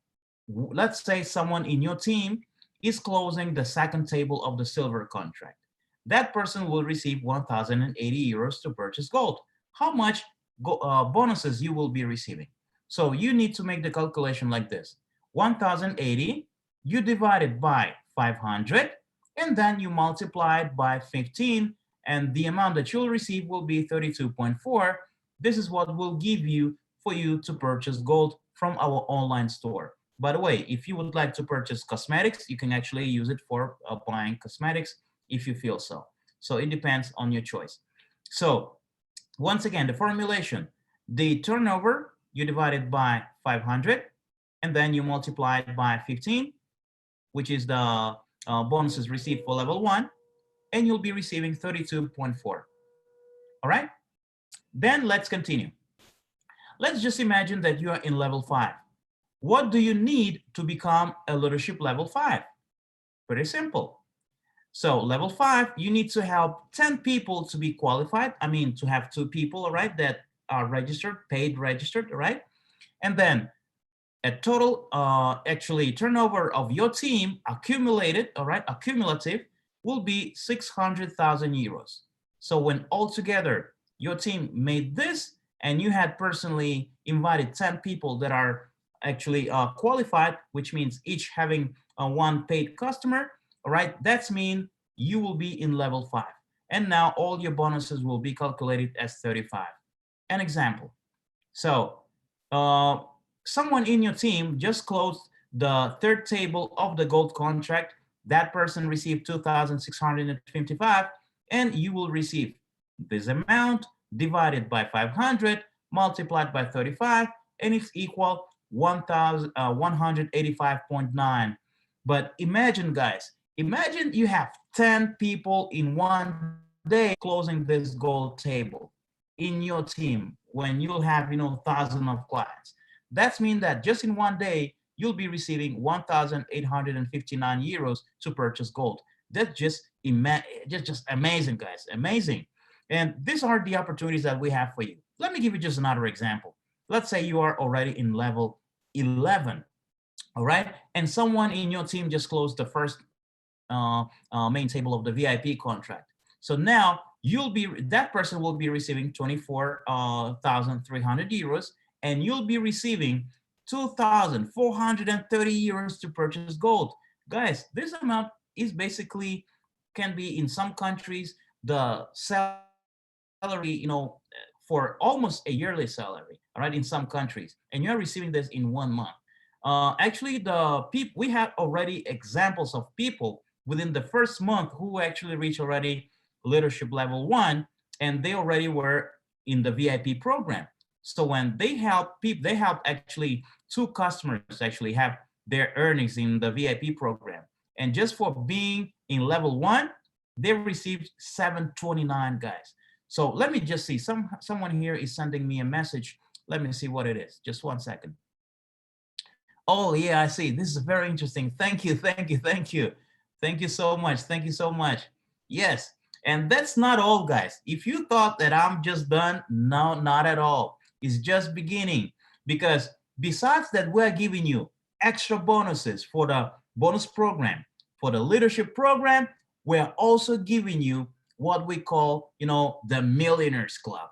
let's say someone in your team is closing the second table of the silver contract. That person will receive 1080 euros to purchase gold. How much bonuses you will be receiving? So you need to make the calculation like this: 1080, you divide it by 500, and then you multiply it by 15, and the amount that you'll receive will be 32.4. This is what will give you for you to purchase gold from our online store. By the way, if you would like to purchase cosmetics, you can actually use it for buying cosmetics if you feel so. So it depends on your choice. So once again, the formulation: the turnover, you divide it by 500, and then you multiply it by 15, which is the bonuses received for level 1, and you'll be receiving 32.4. All right? Then let's continue. Let's just imagine that you are in level 5. What do you need to become a leadership level 5? Pretty simple. So level 5, you need to help 10 people to be qualified. I mean, to have 2 people, all right, that are registered, paid registered, all right? And then a total actually turnover of your team accumulated, all right, accumulative, will be 600,000 euros. So when all together your team made this, and you had personally invited 10 people that are actually qualified, which means each having 1 paid customer, all right, that's mean you will be in level 5. And now all your bonuses will be calculated as 35. An example. So someone in your team just closed the third table of the gold contract. That person received 2,655, and you will receive this amount divided by 500 multiplied by 35, and it's equal 185.9. But imagine, guys, imagine you have 10 people in one day closing this gold table in your team when you'll have, thousands of clients. That's mean that just in one day, you'll be receiving 1,859 euros to purchase gold. That's just amazing, guys, amazing. And these are the opportunities that we have for you. Let me give you just another example. Let's say you are already in level 11, all right? And someone in your team just closed the first main table of the VIP contract. So now that person will be receiving 24,300 euros, and you'll be receiving 2,430 euros to purchase gold. Guys, this amount is basically, can be in some countries, the salary, for almost a yearly salary, all right, in some countries, and you're receiving this in 1 month. Actually, we have already examples of people within the first month who actually reached already leadership level 1, and they already were in the VIP program. So when they help people, they help actually 2 customers actually have their earnings in the VIP program. And just for being in level 1, they received 729, guys. So let me just see, someone here is sending me a message. Let me see what it is. Just 1 second. Oh yeah, I see. This is very interesting. Thank you, thank you, thank you. Thank you so much. Thank you so much. Yes, and that's not all, guys. If you thought that I'm just done, no, not at all. It's just beginning, because besides that, we're giving you extra bonuses for the bonus program, for the leadership program. We're also giving you what we call, the Millionaires Club.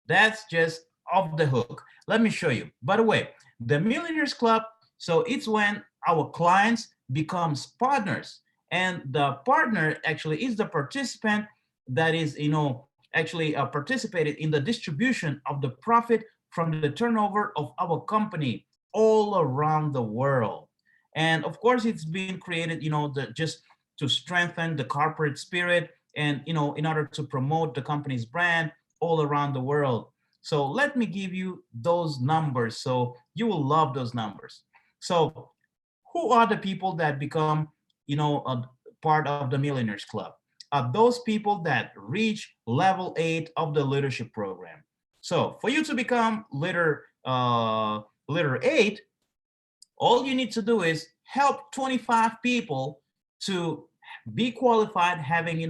That's just off the hook. Let me show you. By the way, the Millionaires Club, so it's when our clients becomes partners, and the partner actually is the participant that is, actually participated in the distribution of the profit from the turnover of our company all around the world. And of course, it's been created, just to strengthen the corporate spirit, and in order to promote the company's brand all around the world. So let me give you those numbers, so you will love those numbers. So who are the people that become, part of the Millionaires Club? Are those people that reach level 8 of the leadership program. So for you to become leader 8, all you need to do is help 25 people to be qualified, having,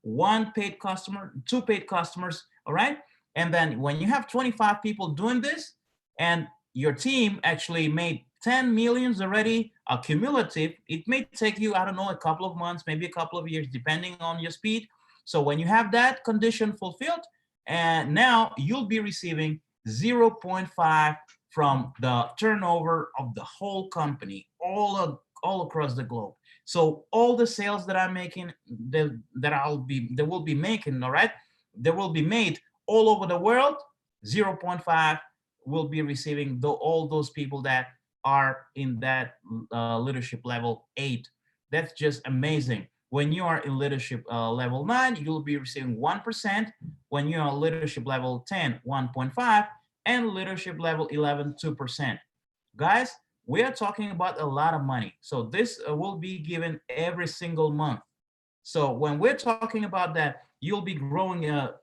one paid customer, two paid customers, all right? And then when you have 25 people doing this, and your team actually made 10 millions already cumulative, it may take you, I don't know, a couple of months, maybe a couple of years, depending on your speed. So when you have that condition fulfilled, and now you'll be receiving zero point 0.5 from the turnover of the whole company, all across the globe. So all the sales that I'm making, that will be making, all right, they will be made all over the world. Zero point 0.5 will be receiving all those people that are in that leadership level 8. That's just amazing. When you are in leadership level 9, you'll be receiving 1%. When you are leadership level 10, 1.5, and leadership level 11, 2%. Guys, we are talking about a lot of money. So this will be given every single month. So when we're talking about that, you'll be growing a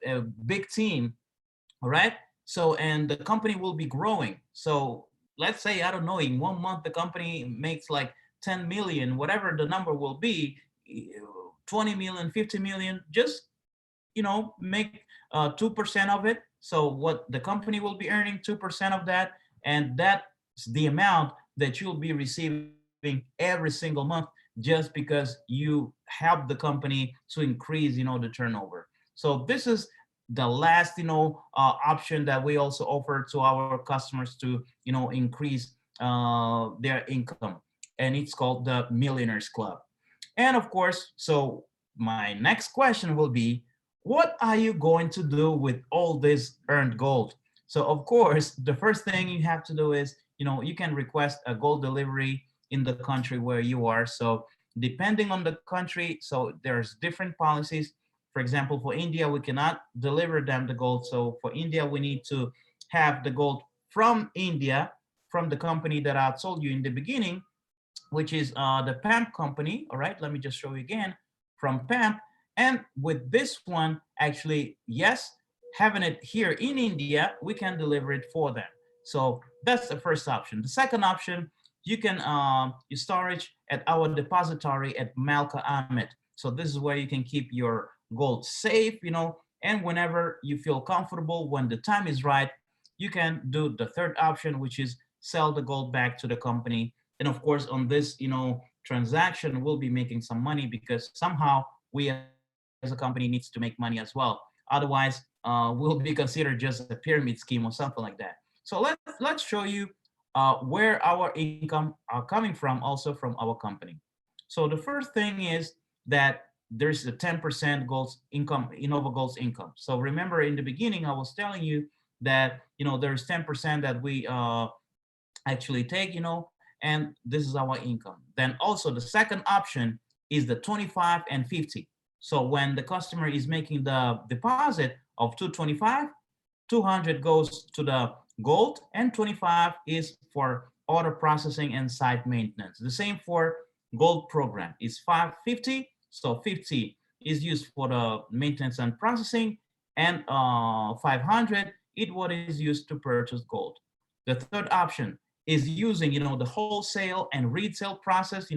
big team, all right? So, and the company will be growing. So let's say, I don't know, in 1 month, the company makes like 10 million, whatever the number will be, 20 million, 50 million, just, make 2% of it. So what the company will be earning, 2% of that. And that's the amount that you'll be receiving every single month, just because you help the company to increase, the turnover. So this is the last, option that we also offer to our customers to, increase their income. And it's called the Millionaires Club. And of course, so my next question will be, what are you going to do with all this earned gold? So of course, the first thing you have to do is, you can request a gold delivery in the country where you are. So depending on the country, so there's different policies. For example, for India, we cannot deliver them the gold. So for India, we need to have the gold from India, from the company that I told you in the beginning, which is the PAMP company. All right, let me just show you again, from PAMP. And with this one, actually, yes, having it here in India, we can deliver it for them. So that's the first option. The second option, you can you storage at our depository at Malka Ahmed. So this is where you can keep your gold safe, and whenever you feel comfortable, when the time is right, you can do the third option, which is sell the gold back to the company. And of course, on this, transaction, we'll be making some money, because somehow we as a company needs to make money as well. Otherwise, we'll be considered just a pyramid scheme or something like that. So let's show you where our income are coming from, also from our company. So the first thing is that there's a 10% goals income, Innovagold's income. So remember, in the beginning, I was telling you that, there's 10% that we actually take, and this is our income. Then also the second option is the 25 and 50. So when the customer is making the deposit of 225, 200 goes to the gold, and 25 is for order processing and site maintenance. The same for gold program is 550. So 50 is used for the maintenance and processing, and 500 is what is used to purchase gold. The third option is using, the wholesale and retail process,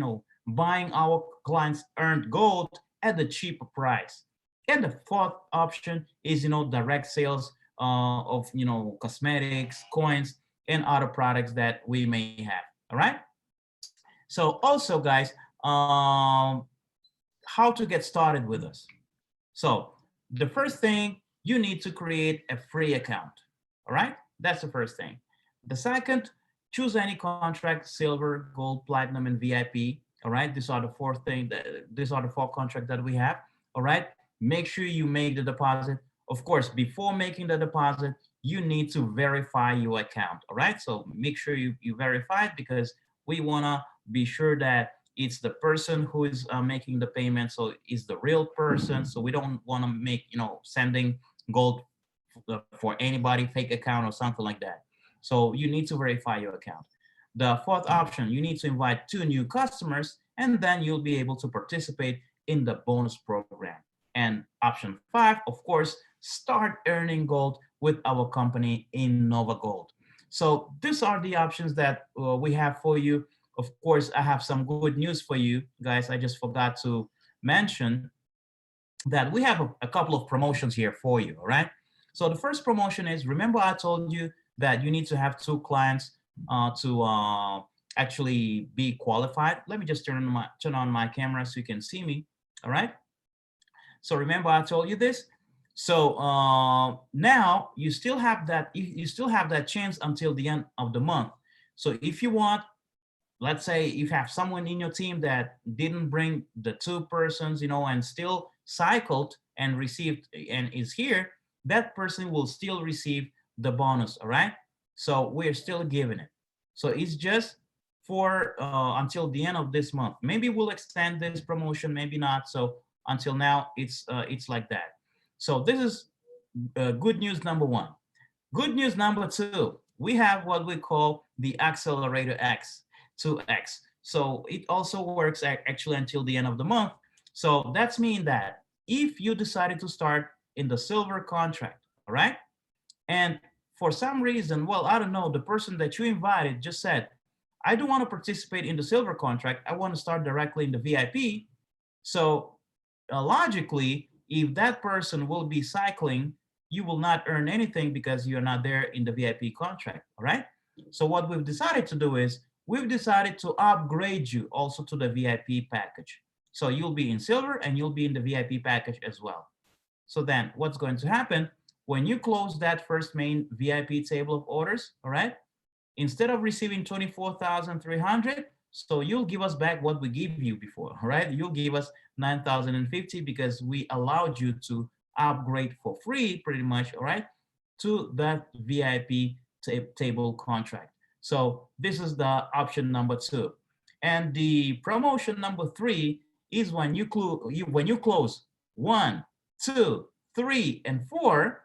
buying our clients earned gold at the cheaper price. And the fourth option is, direct sales of, cosmetics, coins, and other products that we may have. All right. So also, guys, how to get started with us. So the first thing, you need to create a free account. All right. That's the first thing. The second, choose any contract, silver, gold, platinum, and VIP. All right. These are the four things. These are the four contracts that we have. All right. Make sure you make the deposit. Of course, before making the deposit, you need to verify your account. All right. So make sure you verify it, because we want to be sure that it's the person who is making the payment. So it's the real person. So we don't want to make, sending gold for anybody, fake account or something like that. So you need to verify your account. The fourth option, you need to invite 2 new customers, and then you'll be able to participate in the bonus program. And option 5, of course, start earning gold with our company Innovagold. So these are the options that we have for you. Of course, I have some good news for you guys. I just forgot to mention that we have a couple of promotions here for you, all right? So the first promotion is, remember I told you that you need to have 2 clients to actually be qualified. Let me just turn on my camera so you can see me, all right? So remember I told you this. So now you still have that chance until the end of the month. So if you want, let's say if you have someone in your team that didn't bring the 2 persons, and still cycled and received and is here, that person will still receive the bonus, all right? So we're still giving it. So it's just for until the end of this month. Maybe we'll extend this promotion, maybe not. So until now, it's like that. So this is good news number 1. Good news number 2, we have what we call the Accelerator X, 2X. So it also works actually until the end of the month. So that's mean that if you decided to start in the silver contract, all right? And for some reason, well, I don't know, the person that you invited just said, I don't want to participate in the silver contract. I want to start directly in the VIP. So logically, if that person will be cycling, you will not earn anything because you're not there in the VIP contract, all right? So what we've decided to do is we've decided to upgrade you also to the VIP package. So you'll be in silver and you'll be in the VIP package as well. So then what's going to happen when you close that first main VIP table of orders, all right? Instead of receiving 24,300, so you'll give us back what we gave you before, all right? You'll give us 9,050 because we allowed you to upgrade for free pretty much, all right, to that VIP table contract. So this is the option number 2. And the promotion number 3 is when you close 1, 2, 3, and 4,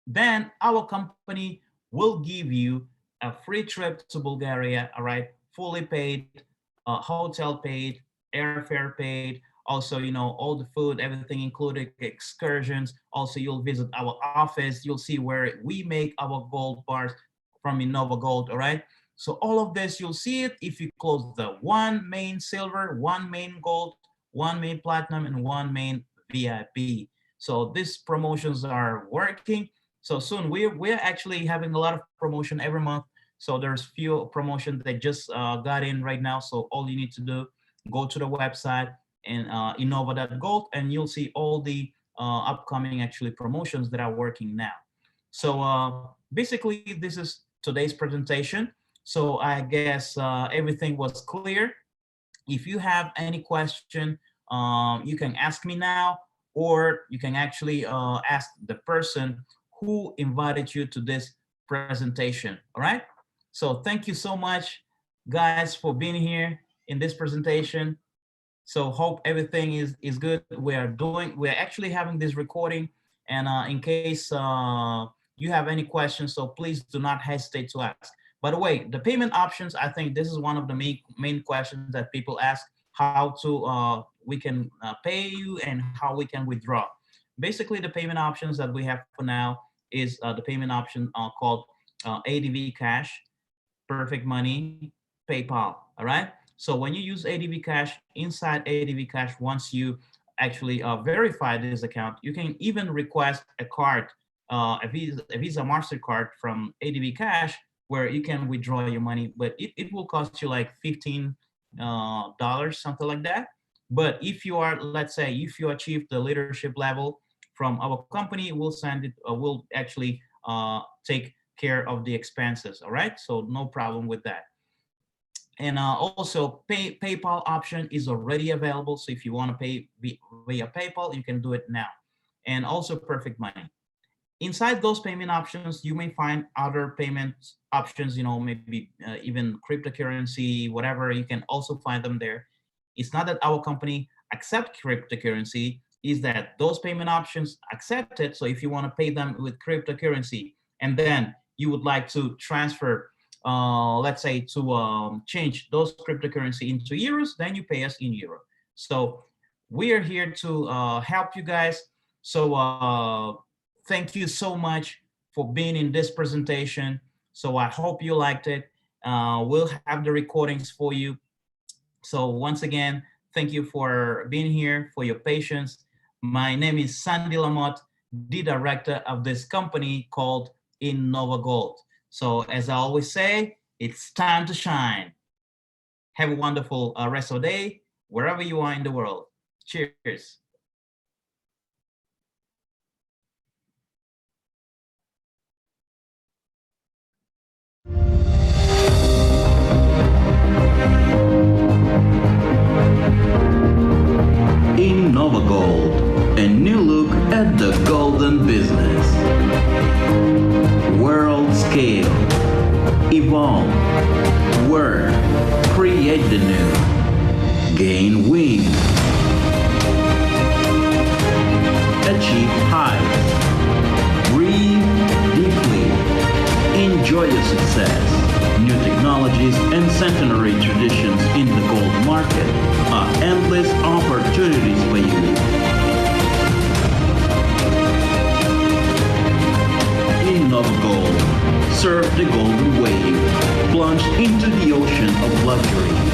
then our company will give you a free trip to Bulgaria, all right, fully paid, hotel paid, airfare paid, also, all the food, everything included, excursions. Also, you'll visit our office. You'll see where we make our gold bars from Innovagold, all right? So all of this, you'll see it if you close the 1 main silver, 1 main gold, 1 main platinum, and 1 main VIP. So these promotions are working. So soon we're actually having a lot of promotion every month. So there's few promotions that just got in right now. So all you need to do, go to the website and innova.gold, and you'll see all the upcoming actually promotions that are working now. So basically this is today's presentation. So I guess everything was clear. If you have any question, you can ask me now, or you can actually ask the person who invited you to this presentation, all right? So thank you so much, guys, for being here in this presentation. So hope everything is good. We're actually having this recording, and in case you have any questions, so please do not hesitate to ask. By the way, the payment options, I think this is one of the main questions that people ask, how to we can pay you and how we can withdraw. Basically, the payment options that we have for now is the payment option called ADV Cash, Perfect Money, PayPal, all right? So when you use ADV Cash, inside ADV Cash, once you actually verify this account, you can even request a card, a Visa MasterCard from ADV Cash, where you can withdraw your money, but it will cost you like $15, something like that. But if you are, let's say, if you achieve the leadership level from our company, we'll send it, we'll actually take care of the expenses, all right? So no problem with that. And also PayPal option is already available. So if you want to pay via PayPal, you can do it now. And also Perfect Money. Inside those payment options, you may find other payment options, maybe even cryptocurrency, whatever, you can also find them there. It's not that our company accept cryptocurrency, is that those payment options accepted. So if you want to pay them with cryptocurrency, and then you would like to transfer let's say to change those cryptocurrency into euros, then you pay us in euro. So we are here to help you guys. So thank you so much for being in this presentation. So I hope you liked it. We'll have the recordings for you. So once again, thank you for being here, for your patience. My name is Sandy Lamotte, the director of this company called Innovagold. So as I always say, it's time to shine. Have a wonderful rest of the day, wherever you are in the world. Cheers. Innovagold, a new look at the golden business. World scale. Evolve. Work. Create the new. Gain wings. Achieve heights. Breathe deeply. Enjoy your success. New technologies and centenary traditions in the gold market are endless opportunities for you. Innovagold. Surf the golden wave. Plunge into the ocean of luxury.